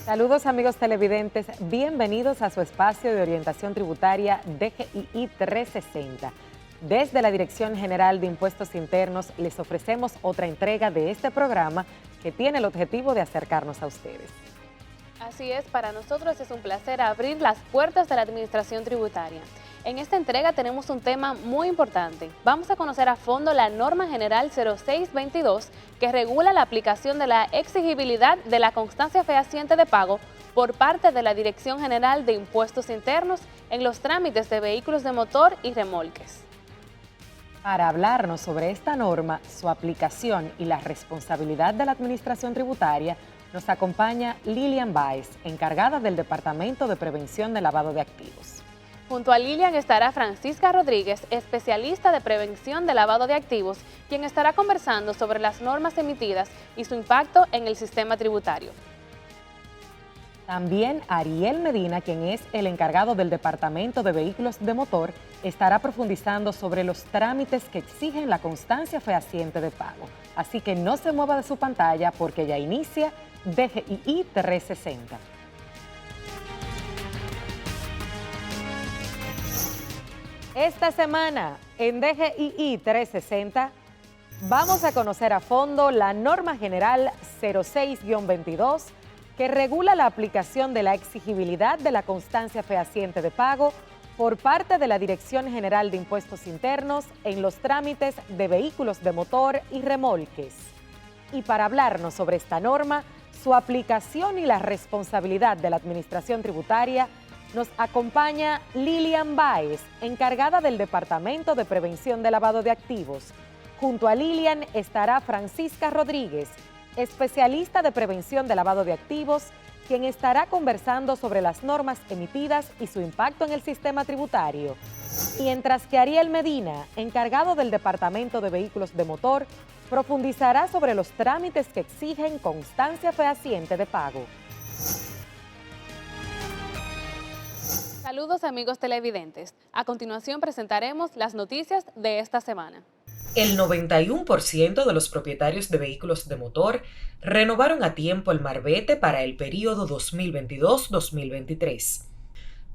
Saludos amigos televidentes, bienvenidos a su espacio de orientación tributaria DGII 360. Desde la Dirección General de Impuestos Internos les ofrecemos otra entrega de este programa que tiene el objetivo de acercarnos a ustedes. Así es, para nosotros es un placer abrir las puertas de la Administración Tributaria. En esta entrega tenemos un tema muy importante. Vamos a conocer a fondo la Norma General 0622 que regula la aplicación de la exigibilidad de la constancia fehaciente de pago por parte de la Dirección General de Impuestos Internos en los trámites de vehículos de motor y remolques. Para hablarnos sobre esta norma, su aplicación y la responsabilidad de la Administración Tributaria, nos acompaña Lilian Báez, encargada del Departamento de Prevención de Lavado de Activos. Junto a Lilian estará Francisca Rodríguez, especialista de prevención de lavado de activos, quien estará conversando sobre las normas emitidas y su impacto en el sistema tributario. También Ariel Medina, quien es el encargado del Departamento de Vehículos de Motor, estará profundizando sobre los trámites que exigen la constancia fehaciente de pago. Así que no se mueva de su pantalla porque ya inicia DGII 360. Esta semana en DGII 360 vamos a conocer a fondo la Norma General 06-22 que regula la aplicación de la exigibilidad de la constancia fehaciente de pago por parte de la Dirección General de Impuestos Internos en los trámites de vehículos de motor y remolques. Y para hablarnos sobre esta norma, su aplicación y la responsabilidad de la Administración Tributaria, nos acompaña Lilian Báez, encargada del Departamento de Prevención de Lavado de Activos. Junto a Lilian estará Francisca Rodríguez, especialista de prevención de lavado de activos, quien estará conversando sobre las normas emitidas y su impacto en el sistema tributario. Mientras que Ariel Medina, encargado del Departamento de Vehículos de Motor, profundizará sobre los trámites que exigen constancia fehaciente de pago. Saludos amigos televidentes. A continuación presentaremos las noticias de esta semana. El 91% de los propietarios de vehículos de motor renovaron a tiempo el marbete para el período 2022-2023.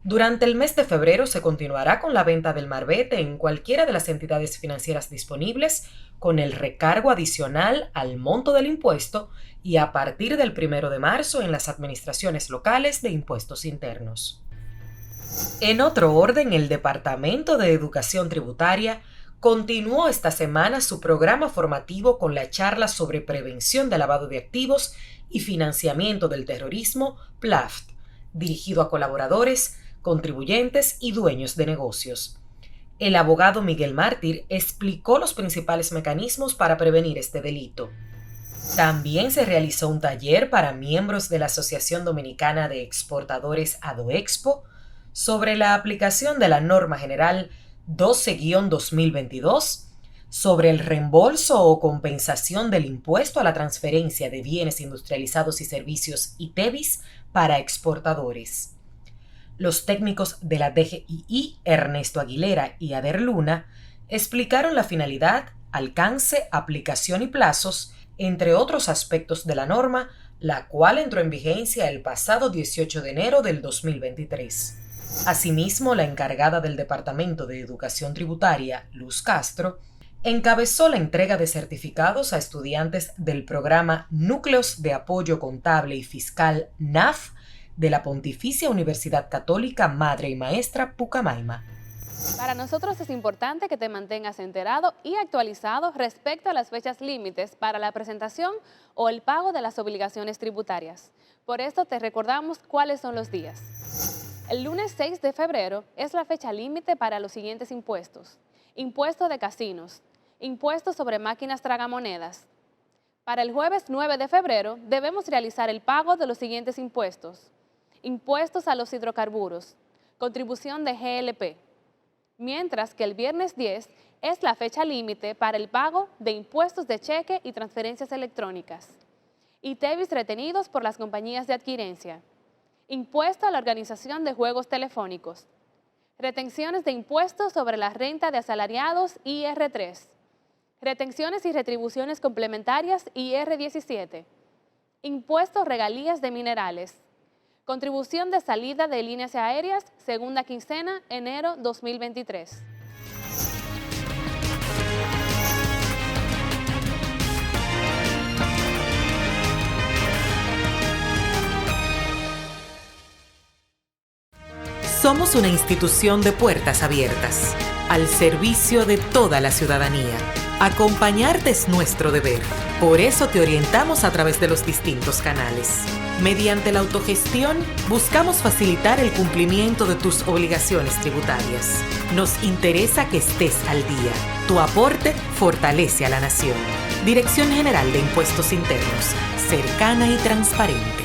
Durante el mes de febrero se continuará con la venta del marbete en cualquiera de las entidades financieras disponibles con el recargo adicional al monto del impuesto y a partir del 1 de marzo en las administraciones locales de impuestos internos. En otro orden, el Departamento de Educación Tributaria continuó esta semana su programa formativo con la charla sobre prevención de lavado de activos y financiamiento del terrorismo, PLAFT, dirigido a colaboradores, contribuyentes y dueños de negocios. El abogado Miguel Mártir explicó los principales mecanismos para prevenir este delito. También se realizó un taller para miembros de la Asociación Dominicana de Exportadores ADOEXPO sobre la aplicación de la Norma General 12-2022 sobre el reembolso o compensación del impuesto a la transferencia de bienes industrializados y servicios ITEVIS para exportadores. Los técnicos de la DGII, Ernesto Aguilera y Ader Luna, explicaron la finalidad, alcance, aplicación y plazos, entre otros aspectos de la norma, la cual entró en vigencia el pasado 18 de enero del 2023. Asimismo, la encargada del Departamento de Educación Tributaria, Luz Castro, encabezó la entrega de certificados a estudiantes del programa Núcleos de Apoyo Contable y Fiscal NAF de la Pontificia Universidad Católica Madre y Maestra Pucamaima. Para nosotros es importante que te mantengas enterado y actualizado respecto a las fechas límites para la presentación o el pago de las obligaciones tributarias. Por esto te recordamos cuáles son los días. El lunes 6 de febrero es la fecha límite para los siguientes impuestos. Impuesto de casinos, impuesto sobre máquinas tragamonedas. Para el jueves 9 de febrero debemos realizar el pago de los siguientes impuestos. Impuestos a los hidrocarburos, contribución de GLP. Mientras que el viernes 10 es la fecha límite para el pago de impuestos de cheque y transferencias electrónicas. ITEVIS retenidos por las compañías de adquirencia. Impuesto a la organización de juegos telefónicos. Retenciones de impuestos sobre la renta de asalariados IR3. Retenciones y retribuciones complementarias IR17. Impuestos regalías de minerales. Contribución de salida de líneas aéreas, segunda quincena, enero 2023. Somos una institución de puertas abiertas, al servicio de toda la ciudadanía. Acompañarte es nuestro deber. Por eso te orientamos a través de los distintos canales. Mediante la autogestión, buscamos facilitar el cumplimiento de tus obligaciones tributarias. Nos interesa que estés al día. Tu aporte fortalece a la nación. Dirección General de Impuestos Internos, cercana y transparente.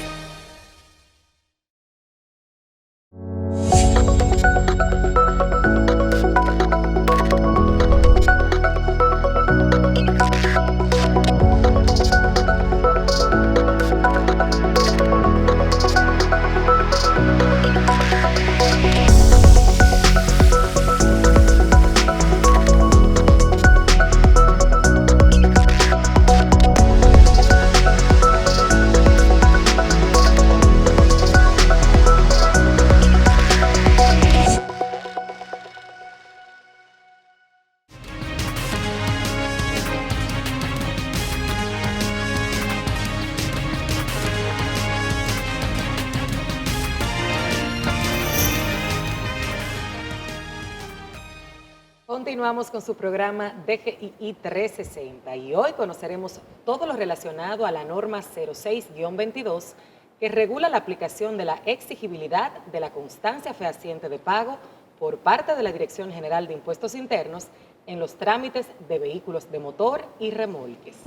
Continuamos con su programa DGII 360 y hoy conoceremos todo lo relacionado a la norma 06-22 que regula la aplicación de la exigibilidad de la constancia fehaciente de pago por parte de la Dirección General de Impuestos Internos en los trámites de vehículos de motor y remolques.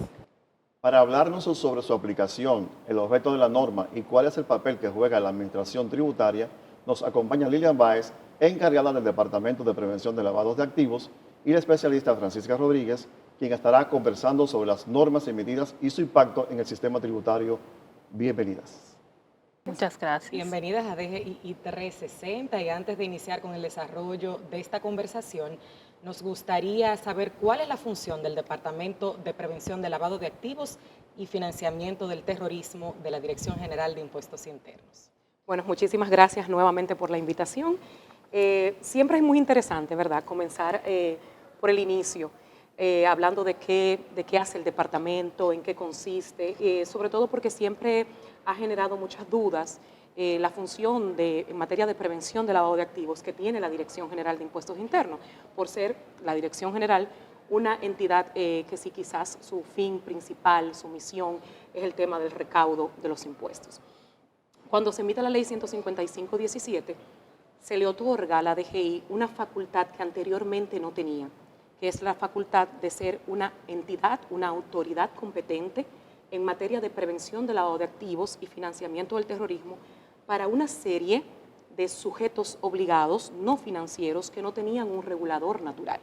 Para hablarnos sobre su aplicación, el objeto de la norma y cuál es el papel que juega la Administración Tributaria, nos acompaña Lilian Báez, encargada del Departamento de Prevención de Lavados de Activos, y la especialista Francisca Rodríguez, quien estará conversando sobre las normas emitidas y su impacto en el sistema tributario. Bienvenidas. Muchas gracias. Bienvenidas a DGII 360 y antes de iniciar con el desarrollo de esta conversación, nos gustaría saber cuál es la función del Departamento de Prevención de Lavado de Activos y Financiamiento del Terrorismo de la Dirección General de Impuestos Internos. Bueno, muchísimas gracias nuevamente por la invitación. Siempre es muy interesante, ¿verdad?, comenzar por el inicio, hablando de qué hace el departamento, en qué consiste, sobre todo porque siempre ha generado muchas dudas la función en materia de prevención de lavado de activos que tiene la Dirección General de Impuestos Internos, por ser la Dirección General una entidad que sí quizás su fin principal, su misión es el tema del recaudo de los impuestos. Cuando se emite la Ley 155-17, se le otorga a la DGI una facultad que anteriormente no tenía, que es la facultad de ser una entidad, una autoridad competente en materia de prevención de lavado de activos y financiamiento del terrorismo para una serie de sujetos obligados no financieros que no tenían un regulador natural.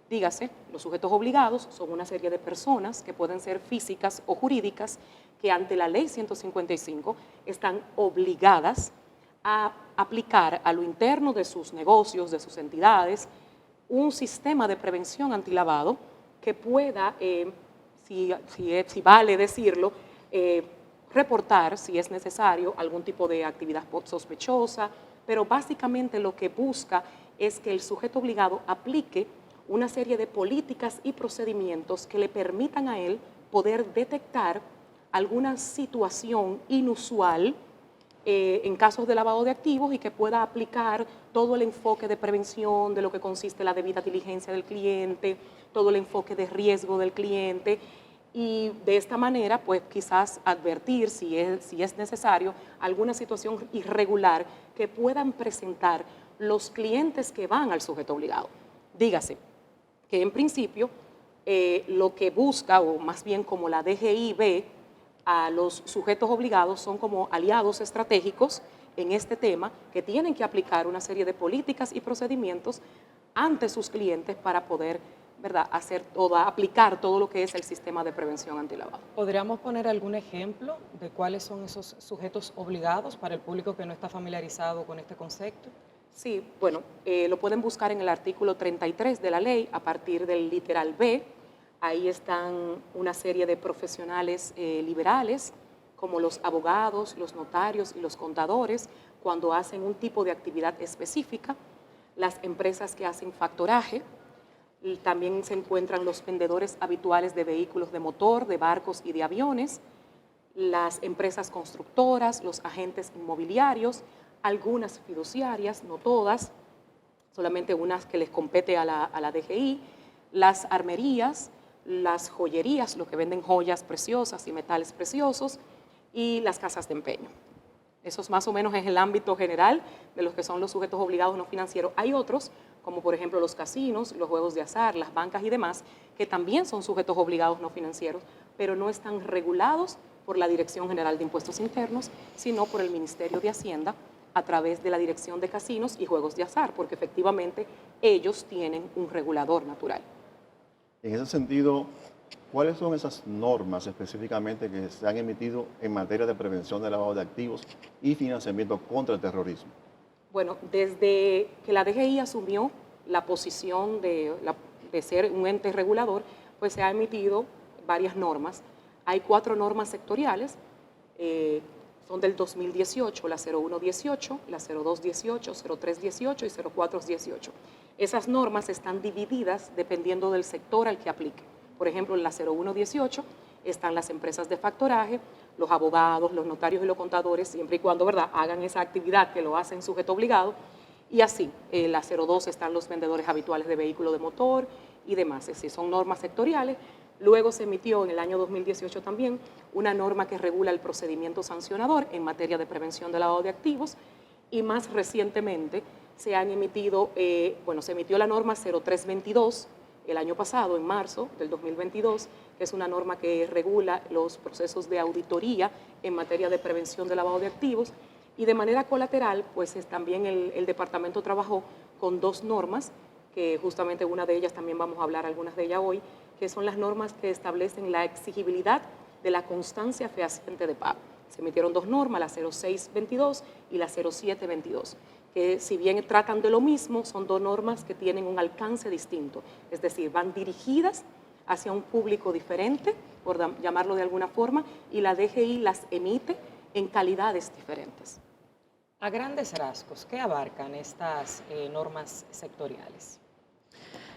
Dígase, los sujetos obligados son una serie de personas que pueden ser físicas o jurídicas que ante la Ley 155 están obligadas a aplicar a lo interno de sus negocios, de sus entidades, un sistema de prevención antilavado que pueda, si vale decirlo, reportar, si es necesario, algún tipo de actividad sospechosa, pero básicamente lo que busca es que el sujeto obligado aplique una serie de políticas y procedimientos que le permitan a él poder detectar alguna situación inusual en casos de lavado de activos y que pueda aplicar todo el enfoque de prevención de lo que consiste la debida diligencia del cliente, todo el enfoque de riesgo del cliente y de esta manera pues quizás advertir si es necesario alguna situación irregular que puedan presentar los clientes que van al sujeto obligado. Dígase que en principio lo que busca, o más bien como la DGI ve a los sujetos obligados, son como aliados estratégicos en este tema que tienen que aplicar una serie de políticas y procedimientos ante sus clientes para poder, ¿verdad?, aplicar todo lo que es el sistema de prevención antilavado. ¿Podríamos poner algún ejemplo de cuáles son esos sujetos obligados para el público que no está familiarizado con este concepto? Sí, bueno, lo pueden buscar en el artículo 33 de la ley a partir del literal B. Ahí están una serie de profesionales liberales, como los abogados, los notarios y los contadores, cuando hacen un tipo de actividad específica, las empresas que hacen factoraje, y también se encuentran los vendedores habituales de vehículos de motor, de barcos y de aviones, las empresas constructoras, los agentes inmobiliarios, algunas fiduciarias, no todas, solamente unas que les compete a la DGI, las armerías, las joyerías, los que venden joyas preciosas y metales preciosos, y las casas de empeño. Eso más o menos es el ámbito general de los que son los sujetos obligados no financieros. Hay otros, como por ejemplo los casinos, los juegos de azar, las bancas y demás, que también son sujetos obligados no financieros, pero no están regulados por la Dirección General de Impuestos Internos, sino por el Ministerio de Hacienda a través de la Dirección de Casinos y Juegos de Azar, porque efectivamente ellos tienen un regulador natural. En ese sentido, ¿cuáles son esas normas específicamente que se han emitido en materia de prevención del lavado de activos y financiamiento contra el terrorismo? Bueno, desde que la DGI asumió la posición de ser un ente regulador, pues se han emitido varias normas. Hay 4 normas sectoriales, son del 2018, la 0118, la 0218, 0318 y 0418. Esas normas están divididas dependiendo del sector al que aplique. Por ejemplo, en la 0118 están las empresas de factoraje, los abogados, los notarios y los contadores, siempre y cuando, ¿verdad?, hagan esa actividad que lo hacen sujeto obligado. Y así, en la 02 están los vendedores habituales de vehículos de motor y demás. Es decir, son normas sectoriales. Luego se emitió en el año 2018 también una norma que regula el procedimiento sancionador en materia de prevención del lavado de activos, y más recientemente se han emitido, se emitió la norma 0322 el año pasado, en marzo del 2022, que es una norma que regula los procesos de auditoría en materia de prevención del lavado de activos, y de manera colateral, pues también el departamento trabajó con 2 normas, que justamente una de ellas también vamos a hablar algunas de ellas hoy, que son las normas que establecen la exigibilidad de la constancia fehaciente de pago. Se emitieron 2 normas, la 0622 y la 0722, que si bien tratan de lo mismo, son 2 normas que tienen un alcance distinto, es decir, van dirigidas hacia un público diferente, por llamarlo de alguna forma, y la DGI las emite en calidades diferentes. A grandes rasgos, ¿qué abarcan estas normas sectoriales?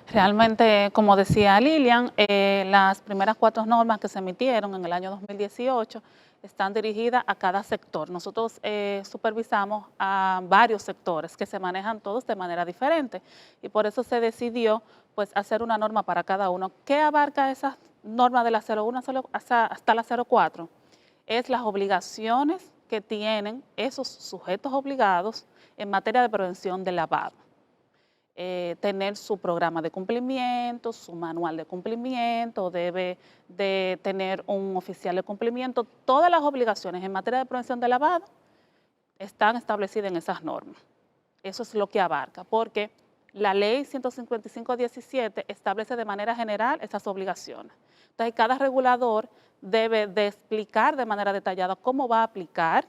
Realmente, como decía Lilian, las primeras 4 normas que se emitieron en el año 2018 están dirigidas a cada sector. Nosotros supervisamos a varios sectores que se manejan todos de manera diferente, y por eso se decidió pues hacer una norma para cada uno. ¿Qué abarca esa norma de la 01 hasta la 04? Es las obligaciones que tienen esos sujetos obligados en materia de prevención del lavado. Tener su programa de cumplimiento, su manual de cumplimiento, debe de tener un oficial de cumplimiento. Todas las obligaciones en materia de prevención del lavado están establecidas en esas normas. Eso es lo que abarca, porque la ley 155/17 establece de manera general esas obligaciones. Entonces, cada regulador debe de explicar de manera detallada cómo va a aplicar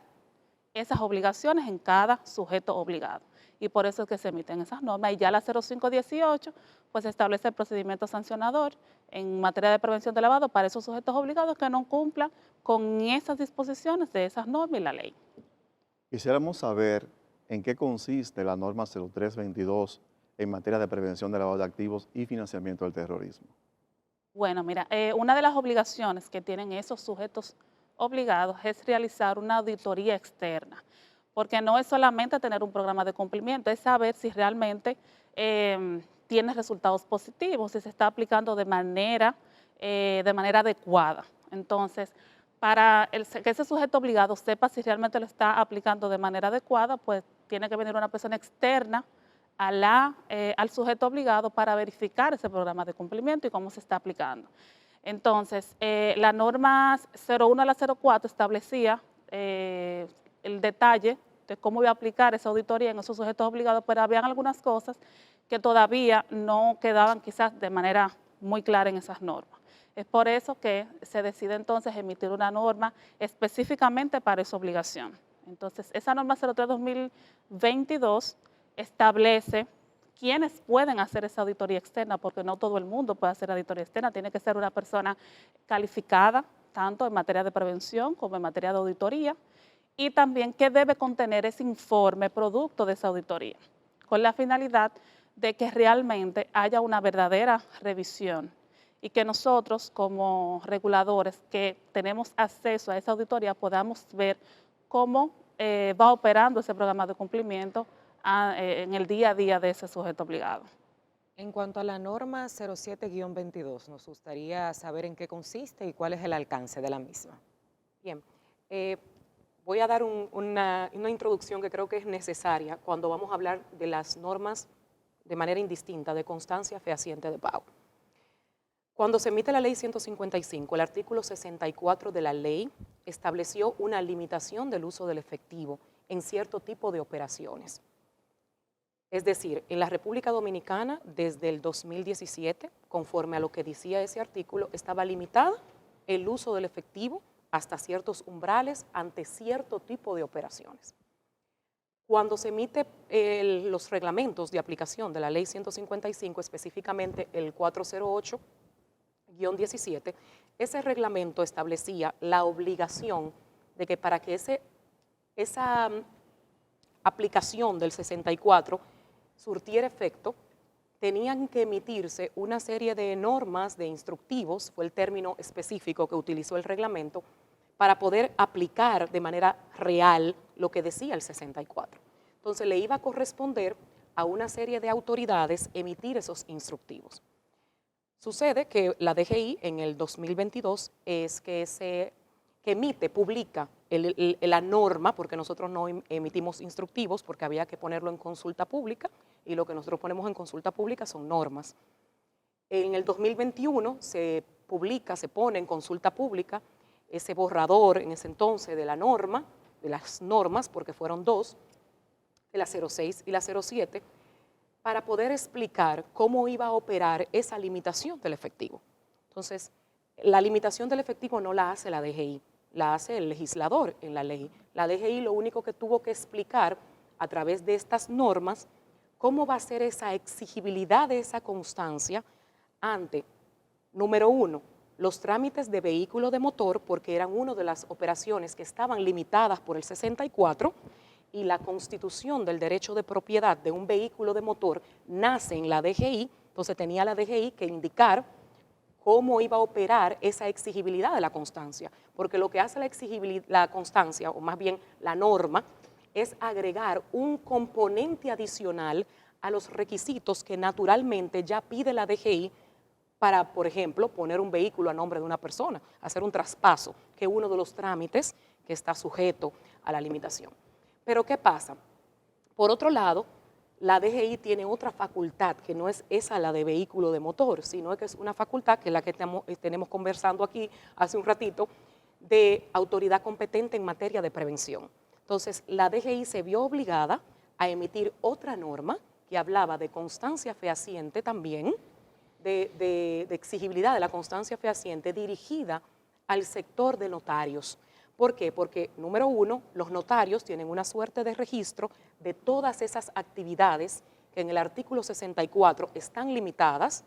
esas obligaciones en cada sujeto obligado. Y por eso es que se emiten esas normas. Y ya la 0518 pues establece el procedimiento sancionador en materia de prevención de lavado para esos sujetos obligados que no cumplan con esas disposiciones de esas normas y la ley. Quisiéramos saber en qué consiste la norma 0322 en materia de prevención de lavado de activos y financiamiento del terrorismo. Bueno, mira, una de las obligaciones que tienen esos sujetos obligados es realizar una auditoría externa, porque no es solamente tener un programa de cumplimiento, es saber si realmente tiene resultados positivos, si se está aplicando de manera adecuada. Entonces, para que ese sujeto obligado sepa si realmente lo está aplicando de manera adecuada, pues tiene que venir una persona externa al sujeto obligado para verificar ese programa de cumplimiento y cómo se está aplicando. Entonces, la norma 01 a la 04 establecía el detalle de cómo iba a aplicar esa auditoría en esos sujetos obligados, pero habían algunas cosas que todavía no quedaban quizás de manera muy clara en esas normas. Es por eso que se decide entonces emitir una norma específicamente para esa obligación. Entonces, esa norma 03/2022 establece quiénes pueden hacer esa auditoría externa, porque no todo el mundo puede hacer auditoría externa, tiene que ser una persona calificada, tanto en materia de prevención como en materia de auditoría, y también qué debe contener ese informe producto de esa auditoría, con la finalidad de que realmente haya una verdadera revisión y que nosotros como reguladores que tenemos acceso a esa auditoría podamos ver cómo va operando ese programa de cumplimiento en el día a día de ese sujeto obligado. En cuanto a la norma 07-22, nos gustaría saber en qué consiste y cuál es el alcance de la misma. Bien, voy a dar una introducción que creo que es necesaria cuando vamos a hablar de las normas de manera indistinta de constancia fehaciente de pago. Cuando se emite la Ley 155, el artículo 64 de la ley estableció una limitación del uso del efectivo en cierto tipo de operaciones. Es decir, en la República Dominicana, desde el 2017, conforme a lo que decía ese artículo, estaba limitada el uso del efectivo hasta ciertos umbrales ante cierto tipo de operaciones. Cuando se emite los reglamentos de aplicación de la Ley 155, específicamente el 408-17, ese reglamento establecía la obligación de que para que esa aplicación del 64 surtiera efecto, tenían que emitirse una serie de normas, de instructivos, fue el término específico que utilizó el reglamento, para poder aplicar de manera real lo que decía el 64. Entonces le iba a corresponder a una serie de autoridades emitir esos instructivos. Sucede que la DGI en el 2022 es que publica la norma, porque nosotros no emitimos instructivos, porque había que ponerlo en consulta pública, y lo que nosotros ponemos en consulta pública son normas. En el 2021 se pone en consulta pública ese borrador en ese entonces de la norma, de las normas, porque fueron dos, de la 06 y la 07, para poder explicar cómo iba a operar esa limitación del efectivo. Entonces, la limitación del efectivo no la hace la DGI, la hace el legislador en la ley. La DGI lo único que tuvo que explicar a través de estas normas cómo va a ser esa exigibilidad de esa constancia ante, número uno, los trámites de vehículo de motor, porque eran una de las operaciones que estaban limitadas por el 64, y la constitución del derecho de propiedad de un vehículo de motor nace en la DGI, entonces tenía la DGI que indicar cómo iba a operar esa exigibilidad de la constancia, porque lo que hace la constancia, o más bien la norma, es agregar un componente adicional a los requisitos que naturalmente ya pide la DGI para, por ejemplo, poner un vehículo a nombre de una persona, hacer un traspaso, que es uno de los trámites que está sujeto a la limitación. Pero ¿qué pasa? Por otro lado, la DGI tiene otra facultad, que no es esa la de vehículo de motor, sino que es una facultad, que es la que tenemos conversando aquí hace un ratito, de autoridad competente en materia de prevención. Entonces, la DGI se vio obligada a emitir otra norma que hablaba de constancia fehaciente también, de exigibilidad de la constancia fehaciente dirigida al sector de notarios. ¿Por qué? Porque, número uno, los notarios tienen una suerte de registro de todas esas actividades que en el artículo 64 están limitadas,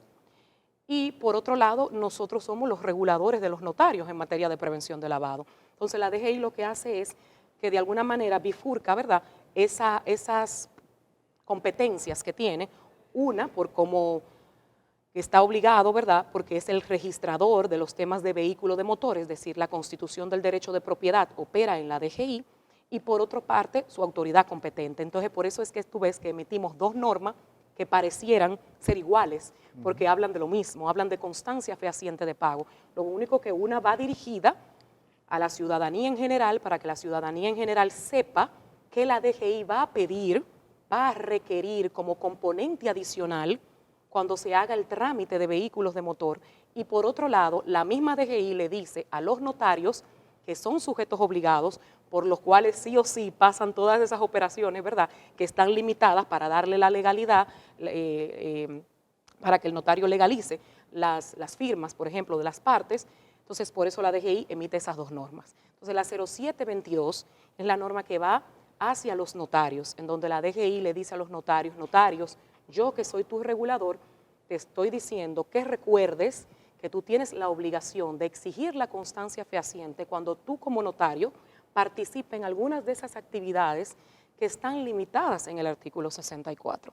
y por otro lado, nosotros somos los reguladores de los notarios en materia de prevención de lavado. Entonces, la DGI lo que hace es que de alguna manera bifurca, ¿verdad?, esas competencias que tiene, una por cómo está obligado, ¿verdad?, porque es el registrador de los temas de vehículo de motor, es decir, la constitución del derecho de propiedad opera en la DGI, y por otra parte, su autoridad competente. Entonces, por eso es que tú ves que emitimos dos normas que parecieran ser iguales, porque hablan de lo mismo, hablan de constancia fehaciente de pago. Lo único que una va dirigida a la ciudadanía en general, para que la ciudadanía en general sepa que la DGI va a pedir, va a requerir como componente adicional cuando se haga el trámite de vehículos de motor. Y por otro lado, la misma DGI le dice a los notarios que son sujetos obligados, por los cuales sí o sí pasan todas esas operaciones, ¿verdad?, que están limitadas para darle la legalidad, para que el notario legalice las firmas, por ejemplo, de las partes. Entonces, por eso la DGI emite esas dos normas. Entonces, la 07-22 es la norma que va hacia los notarios, en donde la DGI le dice a los notarios, yo que soy tu regulador, te estoy diciendo que recuerdes que tú tienes la obligación de exigir la constancia fehaciente cuando tú como notario participe en algunas de esas actividades que están limitadas en el artículo 64.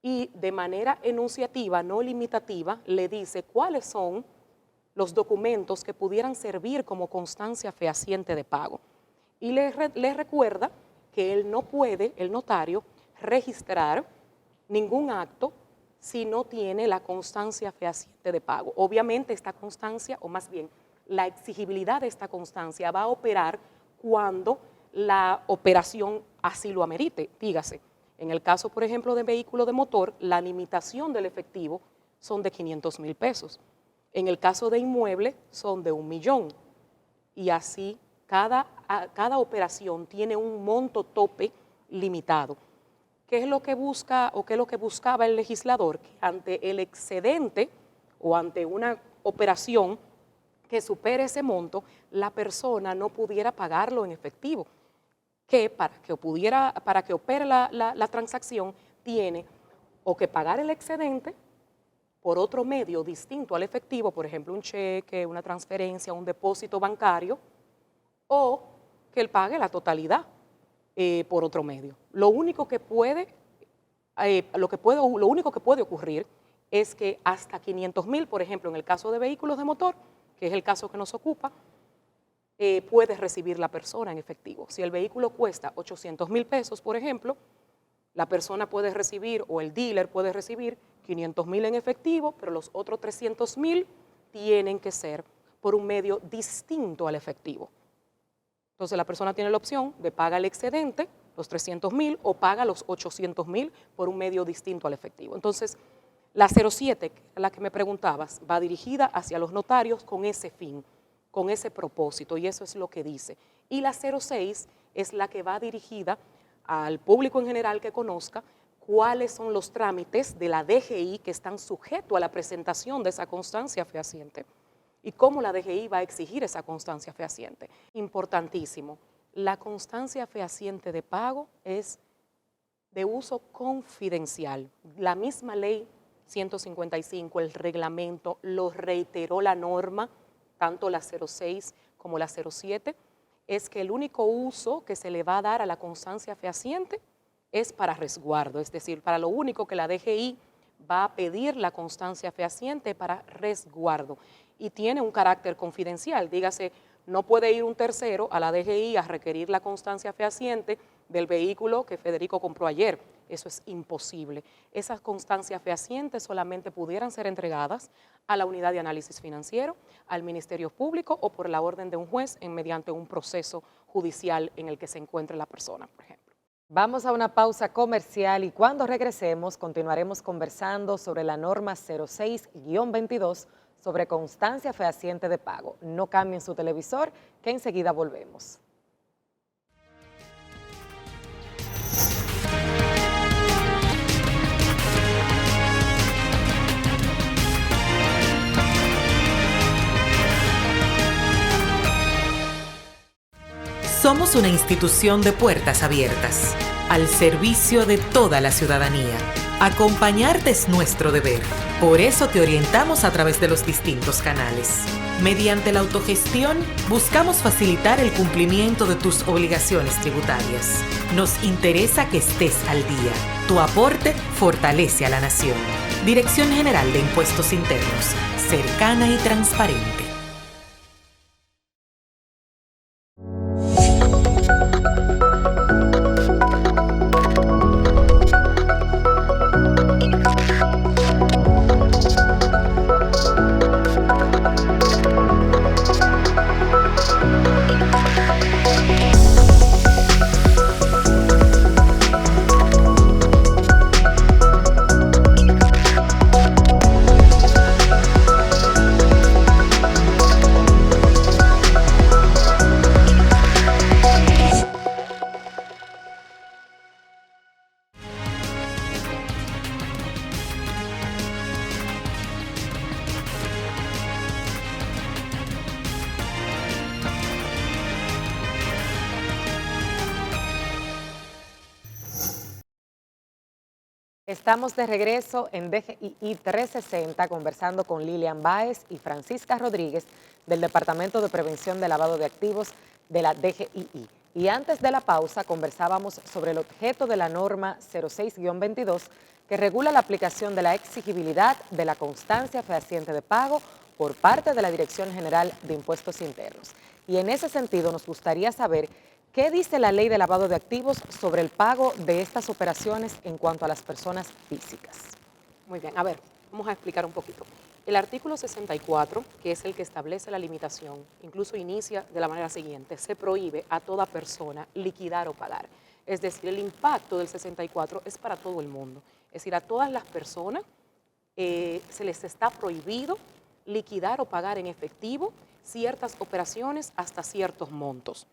Y de manera enunciativa, no limitativa, le dice cuáles son los documentos que pudieran servir como constancia fehaciente de pago. Y le recuerda que él no puede, el notario, registrar ningún acto si no tiene la constancia fehaciente de pago. Obviamente esta constancia, o más bien la exigibilidad de esta constancia va a operar cuando la operación así lo amerite. Dígase, en el caso, por ejemplo, de vehículo de motor, la limitación del efectivo son de 500,000 pesos. En el caso de inmueble son de 1,000,000. Y así cada operación tiene un monto tope limitado. ¿Qué es lo que busca o qué es lo que buscaba el legislador? Que ante el excedente o ante una operación que supere ese monto, la persona no pudiera pagarlo en efectivo. Que para que opere la transacción tiene o que pagar el excedente por otro medio distinto al efectivo, por ejemplo, un cheque, una transferencia, un depósito bancario, o que él pague la totalidad por otro medio. Lo único que puede ocurrir es que hasta 500,000, por ejemplo, en el caso de vehículos de motor, que es el caso que nos ocupa, puede recibir la persona en efectivo. Si el vehículo cuesta 800,000 pesos, por ejemplo, la persona puede recibir o el dealer puede recibir 500,000 en efectivo, pero los otros 300,000 tienen que ser por un medio distinto al efectivo. Entonces la persona tiene la opción de pagar el excedente, los 300,000, o paga los 800,000 por un medio distinto al efectivo. Entonces, la 07, a la que me preguntabas, va dirigida hacia los notarios con ese fin, con ese propósito, y eso es lo que dice. Y la 06 es la que va dirigida al público en general que conozca cuáles son los trámites de la DGI que están sujetos a la presentación de esa constancia fehaciente y cómo la DGI va a exigir esa constancia fehaciente. Importantísimo, la constancia fehaciente de pago es de uso confidencial. La misma ley 155, el reglamento, lo reiteró la norma, tanto la 06 como la 07, es que el único uso que se le va a dar a la constancia fehaciente es para resguardo, es decir, para lo único que la DGI va a pedir la constancia fehaciente para resguardo y tiene un carácter confidencial. Dígase, no puede ir un tercero a la DGI a requerir la constancia fehaciente del vehículo que Federico compró ayer. Eso es imposible. Esas constancias fehacientes solamente pudieran ser entregadas a la unidad de análisis financiero, al Ministerio Público o por la orden de un juez mediante un proceso judicial en el que se encuentre la persona, por ejemplo. Vamos a una pausa comercial y cuando regresemos continuaremos conversando sobre la norma 06-22 sobre constancia fehaciente de pago. No cambien su televisor, que enseguida volvemos. Somos una institución de puertas abiertas, al servicio de toda la ciudadanía. Acompañarte es nuestro deber. Por eso te orientamos a través de los distintos canales. Mediante la autogestión, buscamos facilitar el cumplimiento de tus obligaciones tributarias. Nos interesa que estés al día. Tu aporte fortalece a la nación. Dirección General de Impuestos Internos, cercana y transparente. Estamos de regreso en DGII 360 conversando con Lilian Báez y Francisca Rodríguez del Departamento de Prevención de Lavado de Activos de la DGII. Y antes de la pausa conversábamos sobre el objeto de la norma 06-22 que regula la aplicación de la exigibilidad de la constancia fehaciente de pago por parte de la Dirección General de Impuestos Internos. Y en ese sentido nos gustaría saber qué dice la Ley de Lavado de Activos sobre el pago de estas operaciones en cuanto a las personas físicas. Muy bien, a ver, vamos a explicar un poquito. El artículo 64, que es el que establece la limitación, incluso inicia de la manera siguiente: se prohíbe a toda persona liquidar o pagar. Es decir, el impacto del 64 es para todo el mundo. Es decir, a todas las personas se les está prohibido liquidar o pagar en efectivo ciertas operaciones hasta ciertos montos.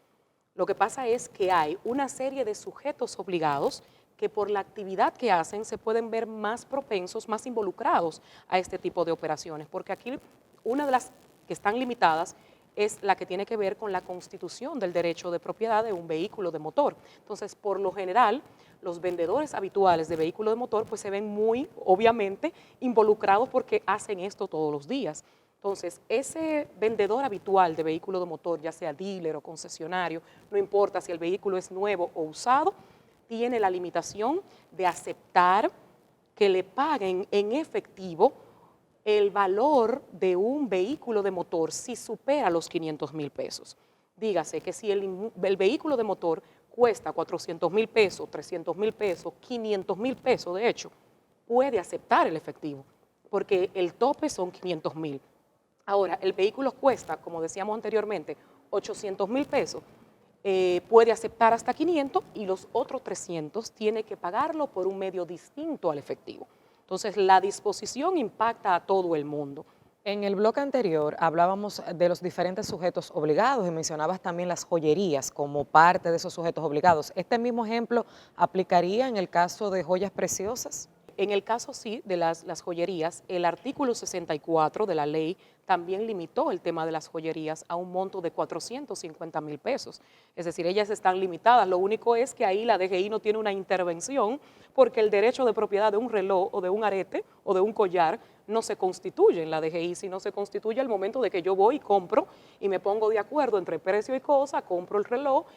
Lo que pasa es que hay una serie de sujetos obligados que por la actividad que hacen se pueden ver más propensos, más involucrados a este tipo de operaciones, porque aquí una de las que están limitadas es la que tiene que ver con la constitución del derecho de propiedad de un vehículo de motor. Entonces, por lo general, los vendedores habituales de vehículos de motor pues se ven muy, obviamente, involucrados porque hacen esto todos los días. Entonces, ese vendedor habitual de vehículo de motor, ya sea dealer o concesionario, no importa si el vehículo es nuevo o usado, tiene la limitación de aceptar que le paguen en efectivo el valor de un vehículo de motor si supera los 500,000 pesos. Dígase que si el vehículo de motor cuesta 400,000 pesos, 300,000 pesos, 500,000 pesos, de hecho, puede aceptar el efectivo, porque el tope son 500,000. Ahora, el vehículo cuesta, como decíamos anteriormente, 800,000 pesos, puede aceptar hasta 500 y los otros 300 tiene que pagarlo por un medio distinto al efectivo. Entonces, la disposición impacta a todo el mundo. En el bloque anterior hablábamos de los diferentes sujetos obligados y mencionabas también las joyerías como parte de esos sujetos obligados. ¿Este mismo ejemplo aplicaría en el caso de joyas preciosas? En el caso, sí, de las joyerías, el artículo 64 de la ley también limitó el tema de las joyerías a un monto de 450,000 pesos. Es decir, ellas están limitadas. Lo único es que ahí la DGI no tiene una intervención porque el derecho de propiedad de un reloj o de un arete o de un collar no se constituye en la DGI, sino se constituye al momento de que yo voy y compro y me pongo de acuerdo entre precio y cosa, compro el reloj,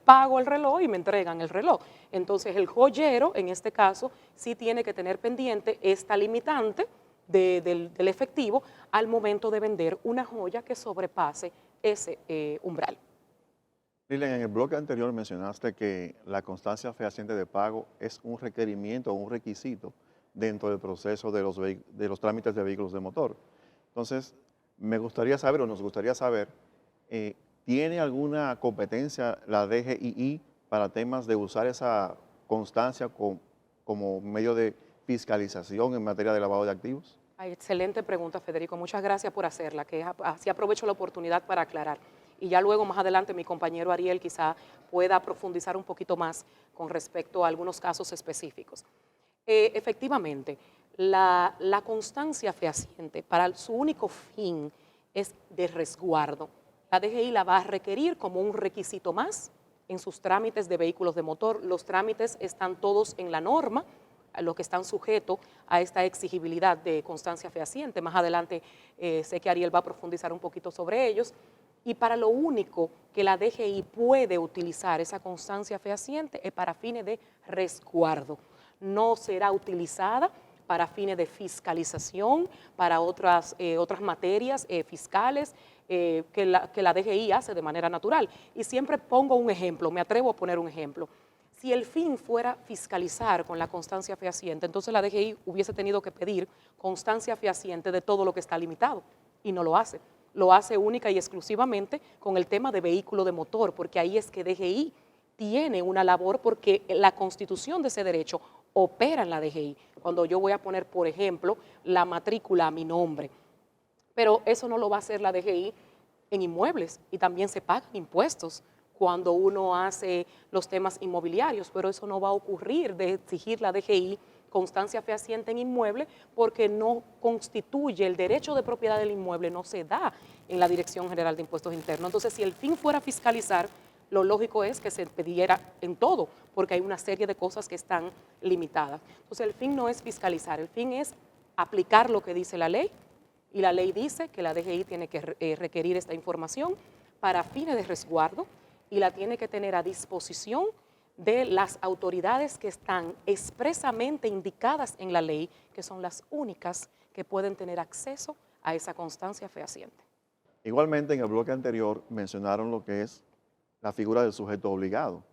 pago el reloj y me entregan el reloj. Entonces el joyero, en este caso, sí tiene que tener pendiente esta limitante del efectivo al momento de vender una joya que sobrepase ese umbral. Lilian, en el bloque anterior mencionaste que la constancia fehaciente de pago es un requerimiento o un requisito dentro del proceso de los trámites de vehículos de motor. Entonces, me gustaría saber, o nos gustaría saber, ¿tiene alguna competencia la DGII para temas de usar esa constancia como medio de fiscalización en materia de lavado de activos? Ay, excelente pregunta, Federico. Muchas gracias por hacerla, que así aprovecho la oportunidad para aclarar. Y ya luego, más adelante, mi compañero Ariel quizá pueda profundizar un poquito más con respecto a algunos casos específicos. Efectivamente, la constancia fehaciente para su único fin es de resguardo. La DGI la va a requerir como un requisito más en sus trámites de vehículos de motor. Los trámites están todos en la norma, a los que están sujetos a esta exigibilidad de constancia fehaciente. Más adelante sé que Ariel va a profundizar un poquito sobre ellos. Y para lo único que la DGI puede utilizar esa constancia fehaciente es para fines de resguardo. No será utilizada para fines de fiscalización, para otras materias fiscales que la DGI hace de manera natural. Y siempre pongo un ejemplo, me atrevo a poner un ejemplo. Si el fin fuera fiscalizar con la constancia fehaciente, entonces la DGI hubiese tenido que pedir constancia fehaciente de todo lo que está limitado, y no lo hace. Lo hace única y exclusivamente con el tema de vehículo de motor, porque ahí es que DGI tiene una labor, porque la constitución de ese derecho opera en la DGI. Cuando yo voy a poner, por ejemplo, la matrícula a mi nombre, pero eso no lo va a hacer la DGI en inmuebles, y también se pagan impuestos cuando uno hace los temas inmobiliarios, pero eso no va a ocurrir de exigir la DGI constancia fehaciente en inmueble, porque no constituye el derecho de propiedad del inmueble, no se da en la Dirección General de Impuestos Internos. Entonces, si el fin fuera fiscalizar, lo lógico es que se pidiera en todo, porque hay una serie de cosas que están limitadas. Entonces, el fin no es fiscalizar, el fin es aplicar lo que dice la ley, y la ley dice que la DGI tiene que requerir esta información para fines de resguardo y la tiene que tener a disposición de las autoridades que están expresamente indicadas en la ley, que son las únicas que pueden tener acceso a esa constancia fehaciente. Igualmente, en el bloque anterior mencionaron lo que es la figura del sujeto obligado.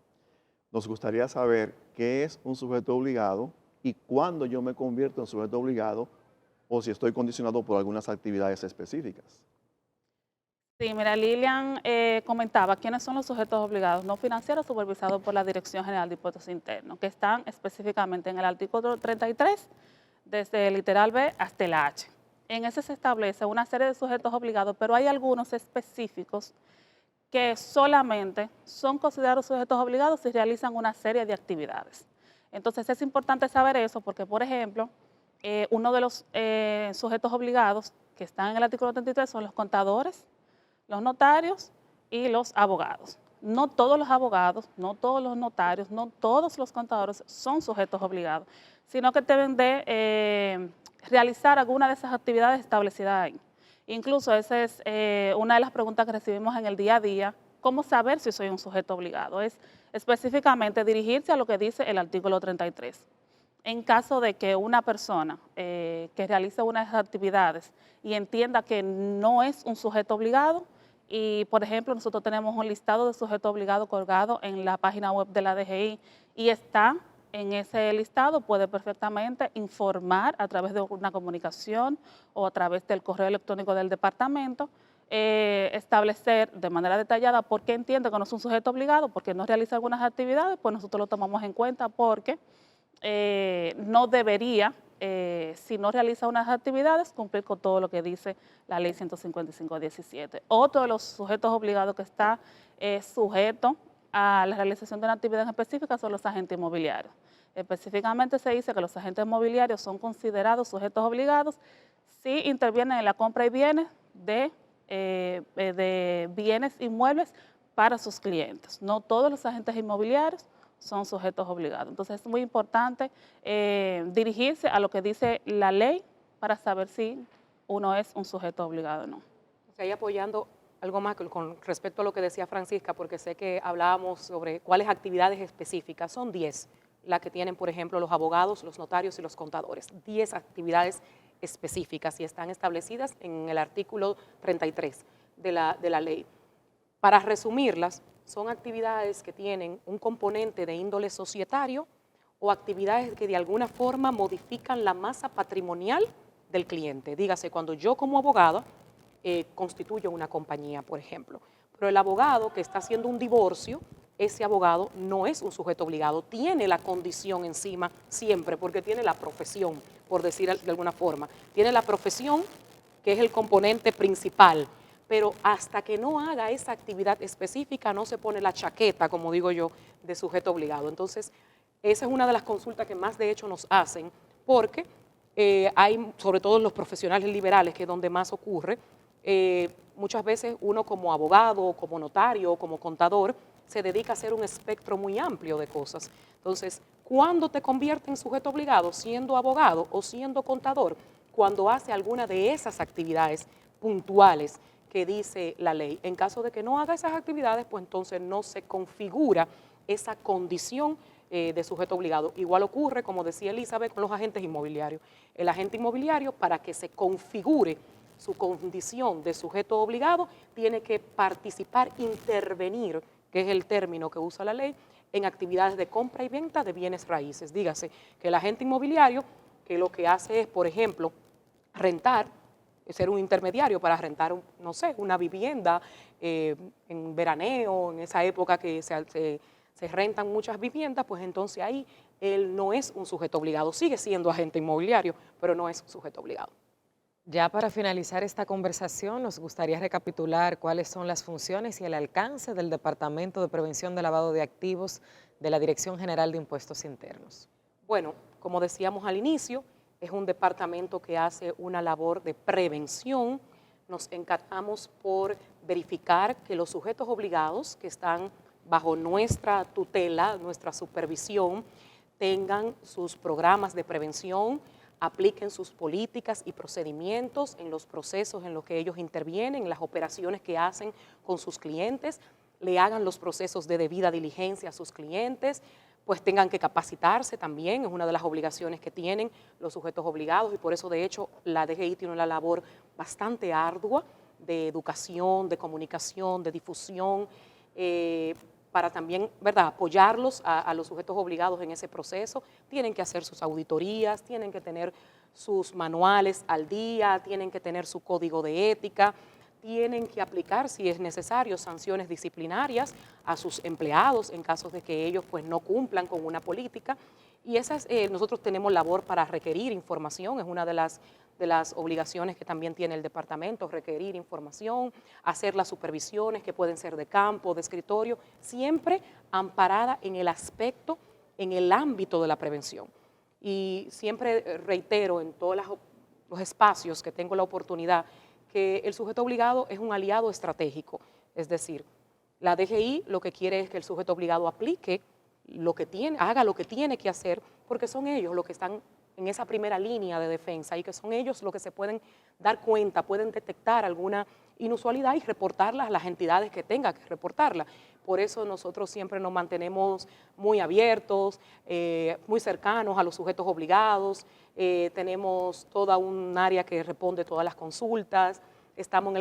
Nos gustaría saber qué es un sujeto obligado y cuándo yo me convierto en sujeto obligado o si estoy condicionado por algunas actividades específicas. Sí, mira, Lilian comentaba quiénes son los sujetos obligados no financieros supervisados por la Dirección General de Impuestos Internos, que están específicamente en el artículo 33, desde el literal B hasta el H. En ese se establece una serie de sujetos obligados, pero hay algunos específicos que solamente son considerados sujetos obligados si realizan una serie de actividades. Entonces es importante saber eso porque, por ejemplo, uno de los sujetos obligados que están en el artículo 33 son los contadores, los notarios y los abogados. No todos los abogados, no todos los notarios, no todos los contadores son sujetos obligados, sino que deben de realizar alguna de esas actividades establecidas ahí. Incluso esa es una de las preguntas que recibimos en el día a día, ¿cómo saber si soy un sujeto obligado? Es específicamente dirigirse a lo que dice el artículo 33. En caso de que una persona que realice unas actividades y entienda que no es un sujeto obligado, y por ejemplo nosotros tenemos un listado de sujetos obligados colgado en la página web de la DGI y está en ese listado, puede perfectamente informar a través de una comunicación o a través del correo electrónico del departamento, establecer de manera detallada por qué entiende que no es un sujeto obligado, porque no realiza algunas actividades, pues nosotros lo tomamos en cuenta porque no debería, si no realiza unas actividades, cumplir con todo lo que dice la ley 155/17. Otro de los sujetos obligados que está sujeto a la realización de una actividad específica son los agentes inmobiliarios. Específicamente se dice que los agentes inmobiliarios son considerados sujetos obligados si intervienen en la compra y bienes de bienes inmuebles para sus clientes. No todos los agentes inmobiliarios son sujetos obligados. Entonces es muy importante dirigirse a lo que dice la ley para saber si uno es un sujeto obligado o no. Estoy apoyando algo más con respecto a lo que decía Francisca, porque sé que hablábamos sobre cuáles actividades específicas. Son 10 las que tienen, por ejemplo, los abogados, los notarios y los contadores. 10 actividades específicas y están establecidas en el artículo 33 de la ley. Para resumirlas, son actividades que tienen un componente de índole societario o actividades que de alguna forma modifican la masa patrimonial del cliente. Dígase, cuando yo como abogado constituyo una compañía, por ejemplo, pero el abogado que está haciendo un divorcio, ese abogado no es un sujeto obligado, tiene la condición encima siempre, porque tiene la profesión, por decir de alguna forma, tiene la profesión que es el componente principal, pero hasta que no haga esa actividad específica no se pone la chaqueta, como digo yo, de sujeto obligado. Entonces, esa es una de las consultas que más de hecho nos hacen, porque hay, sobre todo los profesionales liberales, que es donde más ocurre, muchas veces uno como abogado, como notario, como contador, se dedica a hacer un espectro muy amplio de cosas. Entonces, ¿cuándo te convierte en sujeto obligado? ¿Siendo abogado o siendo contador? Cuando hace alguna de esas actividades puntuales que dice la ley. En caso de que no haga esas actividades, pues entonces no se configura esa condición de sujeto obligado. Igual ocurre, como decía Elizabeth, con los agentes inmobiliarios. El agente inmobiliario, para que se configure su condición de sujeto obligado, tiene que participar, intervenir, que es el término que usa la ley, en actividades de compra y venta de bienes raíces. Dígase que el agente inmobiliario, que lo que hace es, por ejemplo, rentar, ser un intermediario para rentar, no sé, una vivienda en veraneo, en esa época que se rentan muchas viviendas, pues entonces ahí él no es un sujeto obligado, sigue siendo agente inmobiliario, pero no es sujeto obligado. Ya para finalizar esta conversación, nos gustaría recapitular cuáles son las funciones y el alcance del Departamento de Prevención de Lavado de Activos de la Dirección General de Impuestos Internos. Bueno, como decíamos al inicio, es un departamento que hace una labor de prevención. Nos encargamos por verificar que los sujetos obligados que están bajo nuestra tutela, nuestra supervisión, tengan sus programas de prevención, apliquen sus políticas y procedimientos en los procesos en los que ellos intervienen, en las operaciones que hacen con sus clientes, le hagan los procesos de debida diligencia a sus clientes, pues tengan que capacitarse también, es una de las obligaciones que tienen los sujetos obligados y por eso de hecho la DGI tiene una labor bastante ardua de educación, de comunicación, de difusión, para también, ¿verdad?, apoyarlos a los sujetos obligados en ese proceso. Tienen que hacer sus auditorías, tienen que tener sus manuales al día, tienen que tener su código de ética, tienen que aplicar, si es necesario, sanciones disciplinarias a sus empleados en casos de que ellos pues, no cumplan con una política. Y nosotros tenemos labor para requerir información, es una de las obligaciones que también tiene el departamento, requerir información, hacer las supervisiones que pueden ser de campo, de escritorio, siempre amparada en el aspecto, en el ámbito de la prevención. Y siempre reitero en todos los espacios que tengo la oportunidad que el sujeto obligado es un aliado estratégico, es decir, la DGI lo que quiere es que el sujeto obligado aplique lo que tiene, haga lo que tiene que hacer, porque son ellos los que están en esa primera línea de defensa y que son ellos los que se pueden dar cuenta, pueden detectar alguna inusualidad y reportarla a las entidades que tenga que reportarla. Por eso nosotros siempre nos mantenemos muy abiertos, muy cercanos a los sujetos obligados, tenemos toda un área que responde todas las consultas, estamos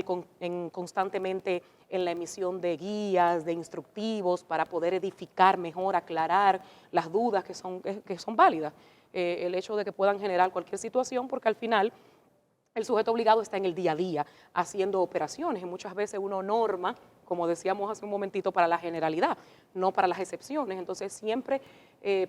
constantemente en la emisión de guías, de instructivos para poder edificar mejor, aclarar las dudas que son válidas. El hecho de que puedan generar cualquier situación, porque al final el sujeto obligado está en el día a día haciendo operaciones y muchas veces uno norma, como decíamos hace un momentito, para la generalidad, no para las excepciones. Entonces siempre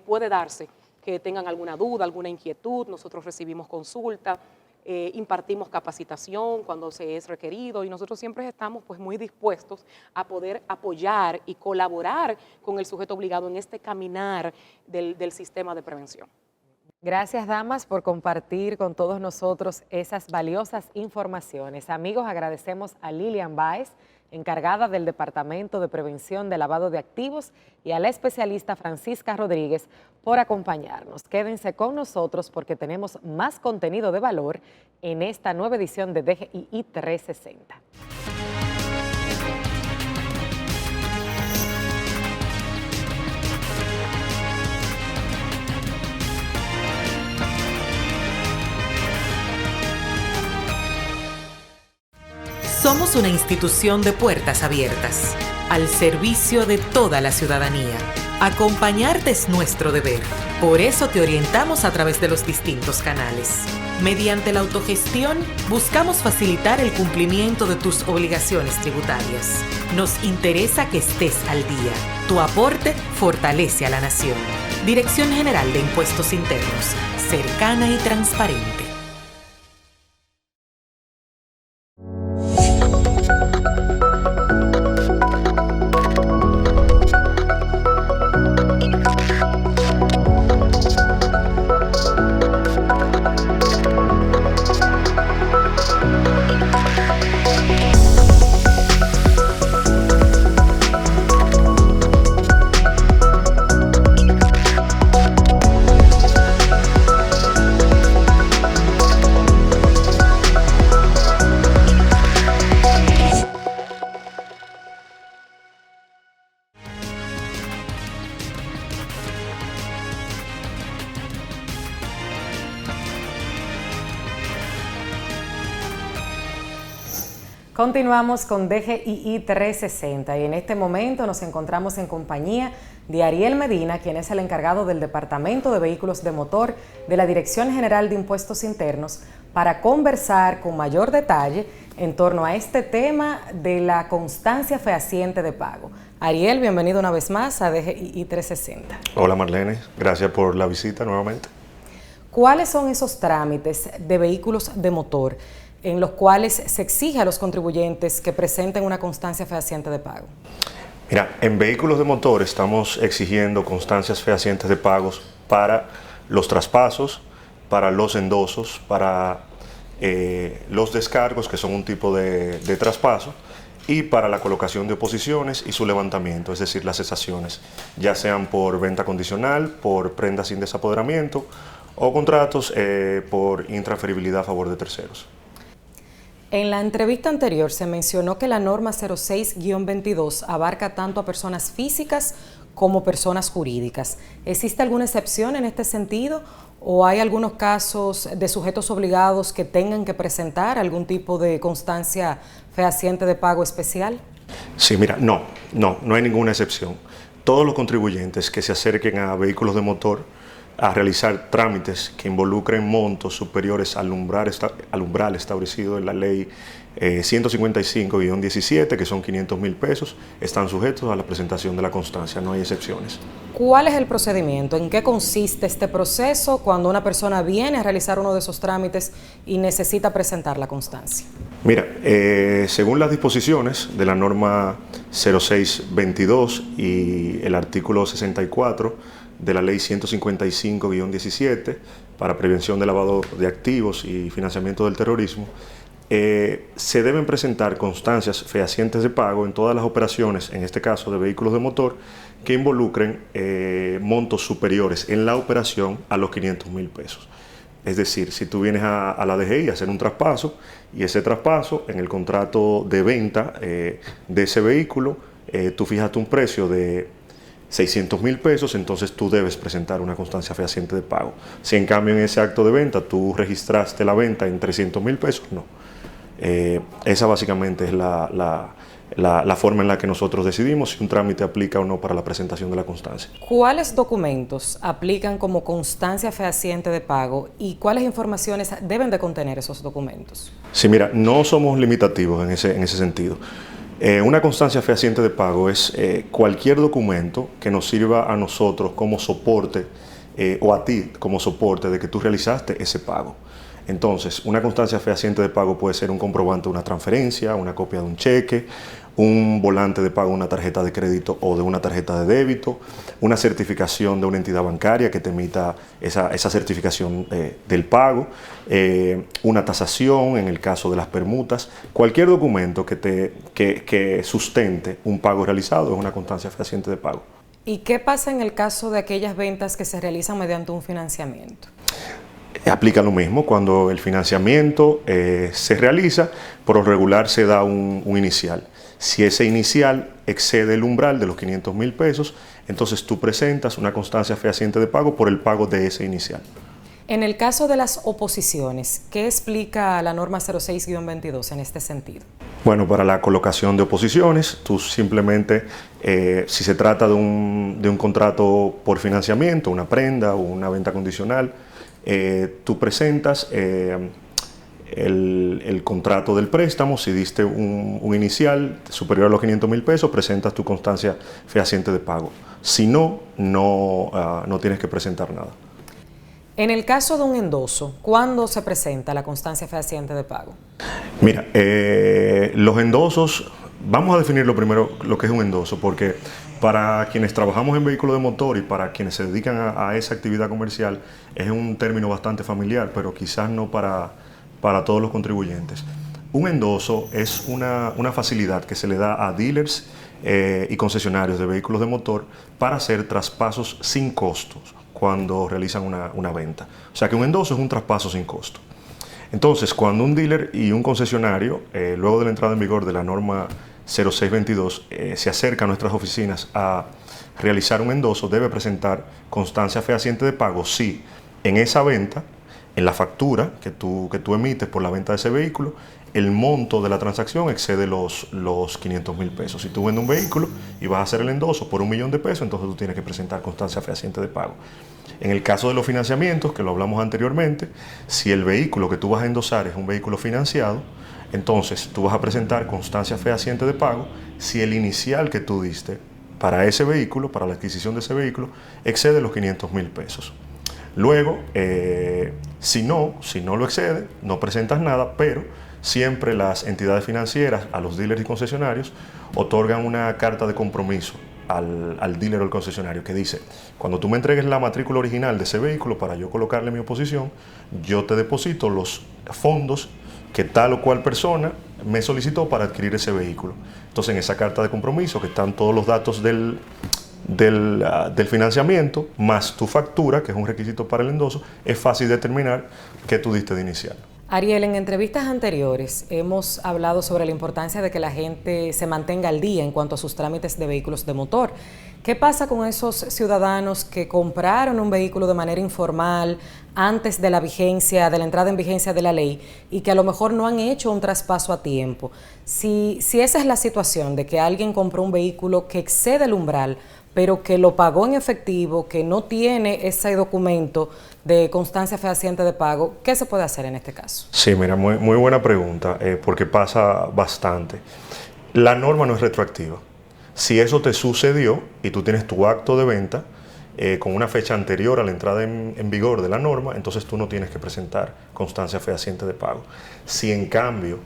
puede darse que tengan alguna duda, alguna inquietud, nosotros recibimos consulta, impartimos capacitación cuando se es requerido y nosotros siempre estamos pues, muy dispuestos a poder apoyar y colaborar con el sujeto obligado en este caminar del sistema de prevención. Gracias, damas, por compartir con todos nosotros esas valiosas informaciones. Amigos, agradecemos a Lilian Báez, encargada del Departamento de Prevención de Lavado de Activos, y a la especialista Francisca Rodríguez por acompañarnos. Quédense con nosotros porque tenemos más contenido de valor en esta nueva edición de DGII 360. Somos una institución de puertas abiertas, al servicio de toda la ciudadanía. Acompañarte es nuestro deber. Por eso te orientamos a través de los distintos canales. Mediante la autogestión, buscamos facilitar el cumplimiento de tus obligaciones tributarias. Nos interesa que estés al día. Tu aporte fortalece a la nación. Dirección General de Impuestos Internos, cercana y transparente. Continuamos con DGII 360 y en este momento nos encontramos en compañía de Ariel Medina, quien es el encargado del Departamento de Vehículos de Motor de la Dirección General de Impuestos Internos, para conversar con mayor detalle en torno a este tema de la constancia fehaciente de pago. Ariel, bienvenido una vez más a DGII 360. Hola Marlene, gracias por la visita nuevamente. ¿Cuáles son esos trámites de vehículos de motor en los cuales se exige a los contribuyentes que presenten una constancia fehaciente de pago? Mira, en vehículos de motor estamos exigiendo constancias fehacientes de pagos para los traspasos, para los endosos, para los descargos, que son un tipo de traspaso, y para la colocación de oposiciones y su levantamiento, es decir, las cesaciones, ya sean por venta condicional, por prenda sin desapoderamiento o contratos por intransferibilidad a favor de terceros. En la entrevista anterior se mencionó que la norma 06-22 abarca tanto a personas físicas como personas jurídicas. ¿Existe alguna excepción en este sentido o hay algunos casos de sujetos obligados que tengan que presentar algún tipo de constancia fehaciente de pago especial? Sí, mira, no hay ninguna excepción. Todos los contribuyentes que se acerquen a vehículos de motor a realizar trámites que involucren montos superiores al umbral establecido en la ley 155-17, que son 500.000 pesos, están sujetos a la presentación de la constancia, no hay excepciones. ¿Cuál es el procedimiento? ¿En qué consiste este proceso cuando una persona viene a realizar uno de esos trámites y necesita presentar la constancia? Mira, según las disposiciones de la norma 06-22 y el artículo 64 de la ley 155-17 para prevención de lavado de activos y financiamiento del terrorismo, se deben presentar constancias fehacientes de pago en todas las operaciones, en este caso de vehículos de motor, que involucren montos superiores en la operación a los 500.000 pesos. Es decir, si tú vienes a la DGI a hacer un traspaso y ese traspaso en el contrato de venta de ese vehículo, tú fijaste un precio de 600.000 pesos, entonces tú debes presentar una constancia fehaciente de pago. Si en cambio en ese acto de venta tú registraste la venta en 300.000 pesos, no. Esa básicamente es la forma en la que nosotros decidimos si un trámite aplica o no para la presentación de la constancia. ¿Cuáles documentos aplican como constancia fehaciente de pago y cuáles informaciones deben de contener esos documentos? Sí, mira, no somos limitativos en ese sentido. Una constancia fehaciente de pago es cualquier documento que nos sirva a nosotros como soporte o a ti como soporte de que tú realizaste ese pago. Entonces, una constancia fehaciente de pago puede ser un comprobante de una transferencia, una copia de un cheque, un volante de pago de una tarjeta de crédito o de una tarjeta de débito, una certificación de una entidad bancaria que te emita esa certificación del pago, una tasación en el caso de las permutas. Cualquier documento que sustente un pago realizado es una constancia fehaciente de pago. ¿Y qué pasa en el caso de aquellas ventas que se realizan mediante un financiamiento? Aplica lo mismo, cuando el financiamiento se realiza, por lo regular se da un inicial. Si ese inicial excede el umbral de los 500.000 pesos, entonces tú presentas una constancia fehaciente de pago por el pago de ese inicial. En el caso de las oposiciones, ¿qué explica la norma 06-22 en este sentido? Bueno, para la colocación de oposiciones, tú simplemente, si se trata de un contrato por financiamiento, una prenda o una venta condicional, tú presentas el contrato del préstamo. Si diste un inicial superior a los 500.000 pesos, presentas tu constancia fehaciente de pago. Si no tienes que presentar nada. En el caso de un endoso, ¿cuándo se presenta la constancia fehaciente de pago? Mira, los endosos, vamos a definir lo primero lo que es un endoso, porque para quienes trabajamos en vehículos de motor y para quienes se dedican a esa actividad comercial es un término bastante familiar, pero quizás no para todos los contribuyentes. Un endoso es una facilidad que se le da a dealers y concesionarios de vehículos de motor para hacer traspasos sin costos cuando realizan una venta. O sea que un endoso es un traspaso sin costo. Entonces, cuando un dealer y un concesionario, luego de la entrada en vigor de la norma 06-22, se acerca a nuestras oficinas a realizar un endoso, debe presentar constancia fehaciente de pago si en esa venta, en la factura que tú emites por la venta de ese vehículo, el monto de la transacción excede los 500.000 pesos. Si tú vendes un vehículo y vas a hacer el endoso por $1.000.000 de pesos, entonces tú tienes que presentar constancia fehaciente de pago. En el caso de los financiamientos, que lo hablamos anteriormente, si el vehículo que tú vas a endosar es un vehículo financiado, entonces tú vas a presentar constancia fehaciente de pago si el inicial que tú diste para ese vehículo, para la adquisición de ese vehículo, excede los 500.000 pesos. Luego, si no lo excede, no presentas nada, pero siempre las entidades financieras, a los dealers y concesionarios, otorgan una carta de compromiso al dealer o al concesionario que dice: cuando tú me entregues la matrícula original de ese vehículo para yo colocarle mi oposición, yo te deposito los fondos que tal o cual persona me solicitó para adquirir ese vehículo. Entonces, en esa carta de compromiso, que están todos los datos del financiamiento, más tu factura, que es un requisito para el endoso, es fácil determinar qué tú diste de inicial. Ariel, en entrevistas anteriores hemos hablado sobre la importancia de que la gente se mantenga al día en cuanto a sus trámites de vehículos de motor. ¿Qué pasa con esos ciudadanos que compraron un vehículo de manera informal antes de la vigencia, de la entrada en vigencia de la ley, y que a lo mejor no han hecho un traspaso a tiempo? Si esa es la situación de que alguien compró un vehículo que excede el umbral, pero que lo pagó en efectivo, que no tiene ese documento de constancia fehaciente de pago, ¿qué se puede hacer en este caso? Sí, mira, muy buena pregunta, porque pasa bastante. La norma no es retroactiva. Si eso te sucedió y tú tienes tu acto de venta con una fecha anterior a la entrada en vigor de la norma, entonces tú no tienes que presentar constancia fehaciente de pago. Si en cambio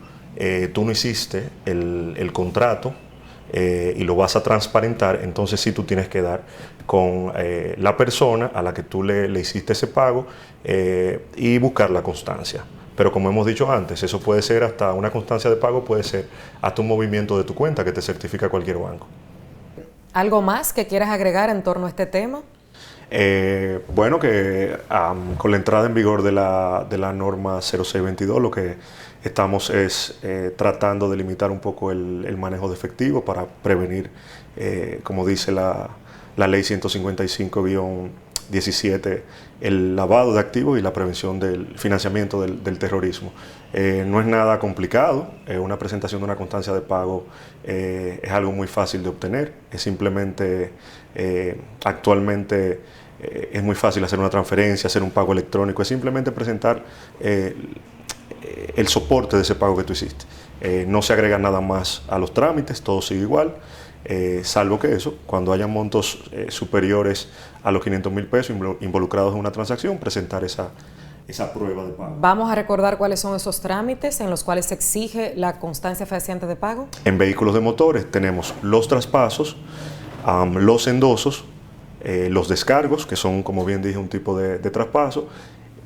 tú no hiciste el contrato y lo vas a transparentar, entonces sí tú tienes que dar con la persona a la que tú le hiciste ese pago y buscar la constancia. Pero como hemos dicho antes, eso puede ser hasta una constancia de pago, puede ser hasta un movimiento de tu cuenta que te certifica cualquier banco. ¿Algo más que quieras agregar en torno a este tema? Bueno, que con la entrada en vigor de la norma 0622, lo que estamos es tratando de limitar un poco el manejo de efectivo para prevenir, como dice la ley 155-17, el lavado de activos y la prevención del financiamiento del terrorismo. No es nada complicado, una presentación de una constancia de pago es algo muy fácil de obtener, es simplemente actualmente es muy fácil hacer una transferencia, hacer un pago electrónico, es simplemente presentar el soporte de ese pago que tú hiciste. No se agrega nada más a los trámites, todo sigue igual, salvo que eso, cuando haya montos superiores a los 500,000 pesos involucrados en una transacción, presentar esa prueba de pago. Vamos a recordar cuáles son esos trámites en los cuales se exige la constancia fehaciente de pago. En vehículos de motores tenemos los traspasos, los endosos, los descargos, que son, como bien dije, un tipo de traspaso,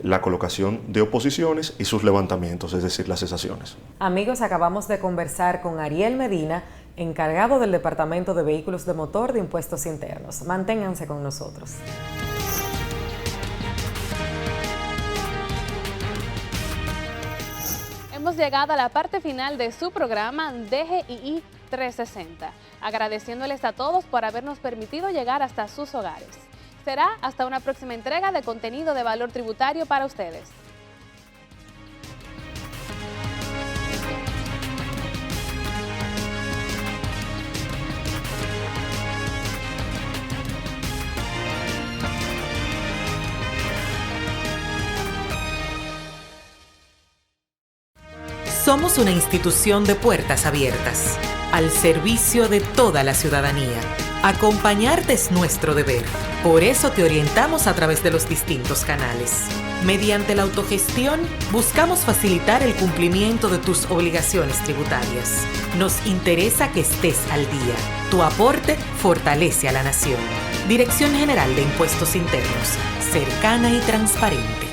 la colocación de oposiciones y sus levantamientos, es decir, las cesaciones. Amigos, acabamos de conversar con Ariel Medina, encargado del Departamento de Vehículos de Motor de Impuestos Internos. Manténganse con nosotros. Hemos llegado a la parte final de su programa DGII 360, agradeciéndoles a todos por habernos permitido llegar hasta sus hogares. Será hasta una próxima entrega de contenido de valor tributario para ustedes. Somos una institución de puertas abiertas, al servicio de toda la ciudadanía. Acompañarte es nuestro deber. Por eso te orientamos a través de los distintos canales. Mediante la autogestión, buscamos facilitar el cumplimiento de tus obligaciones tributarias. Nos interesa que estés al día. Tu aporte fortalece a la nación. Dirección General de Impuestos Internos, cercana y transparente.